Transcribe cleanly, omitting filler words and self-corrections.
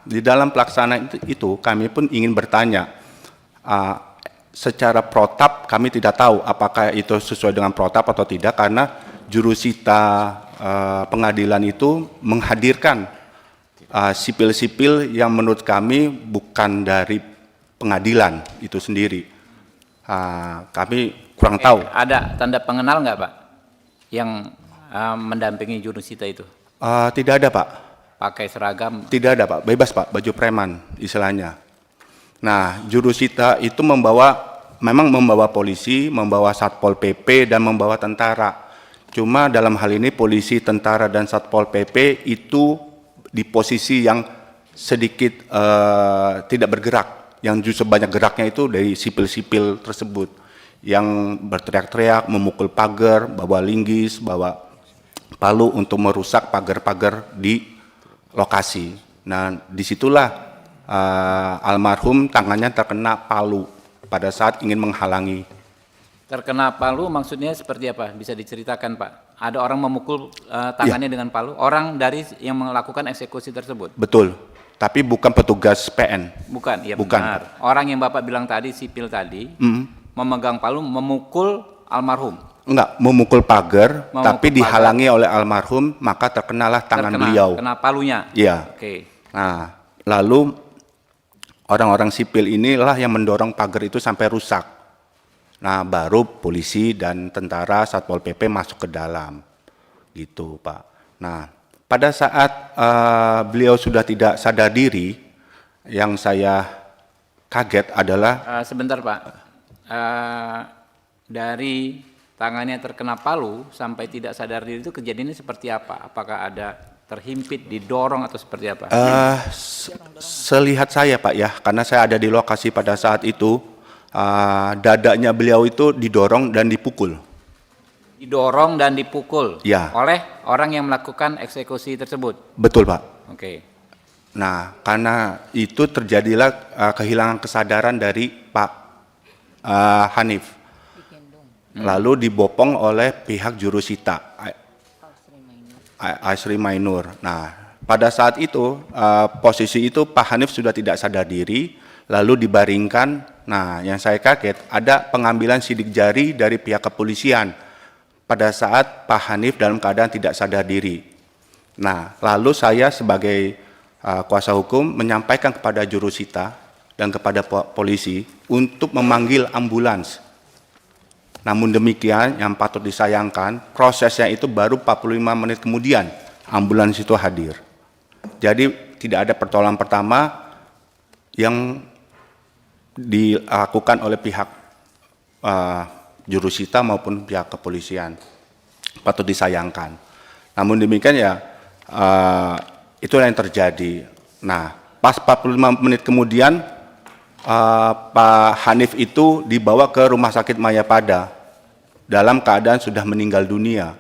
di dalam pelaksanaan itu kami pun ingin bertanya, secara protap kami tidak tahu apakah itu sesuai dengan protap atau tidak, karena jurusita pengadilan itu menghadirkan sipil-sipil yang menurut kami bukan dari pengadilan itu sendiri. Kami kurang tahu. Ada tanda pengenal nggak Pak yang mendampingi jurusita itu? Tidak ada Pak. Pakai seragam? Tidak ada Pak, bebas Pak, baju preman istilahnya. Nah, jurusita itu memang membawa polisi, membawa Satpol PP, dan membawa tentara. Cuma dalam hal ini polisi, tentara, dan Satpol PP itu di posisi yang sedikit tidak bergerak. Yang justru banyak geraknya itu dari sipil-sipil tersebut, yang berteriak-teriak, memukul pagar, bawa linggis, bawa palu untuk merusak pagar-pagar di lokasi. Nah, disitulah almarhum tangannya terkena palu pada saat ingin menghalangi. Terkena palu maksudnya seperti apa? Bisa diceritakan Pak? Ada orang memukul tangannya dengan palu? Orang dari yang melakukan eksekusi tersebut? Betul, tapi bukan petugas PN. Bukan, ya bukan. Benar. Orang yang Bapak bilang tadi, sipil tadi, memegang palu, memukul almarhum? Enggak, memukul pagar, tapi dihalangi oleh almarhum, maka terkenalah tangan beliau. Kena palunya? Iya. Oke. Nah, lalu orang-orang sipil inilah yang mendorong pagar itu sampai rusak. Nah, baru polisi dan tentara Satpol PP masuk ke dalam. Gitu, Pak. Nah, pada saat beliau sudah tidak sadar diri, yang saya kaget adalah... sebentar Pak, dari tangannya terkena palu sampai tidak sadar diri itu kejadiannya seperti apa? Apakah ada terhimpit, didorong, atau seperti apa? Selihat saya Pak ya, karena saya ada di lokasi pada saat itu, dadanya beliau itu didorong dan dipukul. Didorong dan dipukul? Ya. Oleh orang yang melakukan eksekusi tersebut? Betul Pak. Oke. Nah, karena itu terjadilah kehilangan kesadaran dari Pak Hanif. Lalu dibopong oleh pihak jurusita Asri Mainur. Nah, pada saat itu posisi itu Pak Hanif sudah tidak sadar diri, lalu dibaringkan. Nah, yang saya kaget ada pengambilan sidik jari dari pihak kepolisian pada saat Pak Hanif dalam keadaan tidak sadar diri. Nah, lalu saya sebagai kuasa hukum menyampaikan kepada jurusita dan kepada polisi untuk memanggil ambulans. Namun demikian, yang patut disayangkan, prosesnya itu baru 45 menit kemudian ambulans itu hadir. Jadi tidak ada pertolongan pertama yang dilakukan oleh pihak jurusita maupun pihak kepolisian. Patut disayangkan. Namun demikian ya, itulah yang terjadi. Nah, pas 45 menit kemudian, Pak Hanif itu dibawa ke Rumah Sakit Mayapada dalam keadaan sudah meninggal dunia.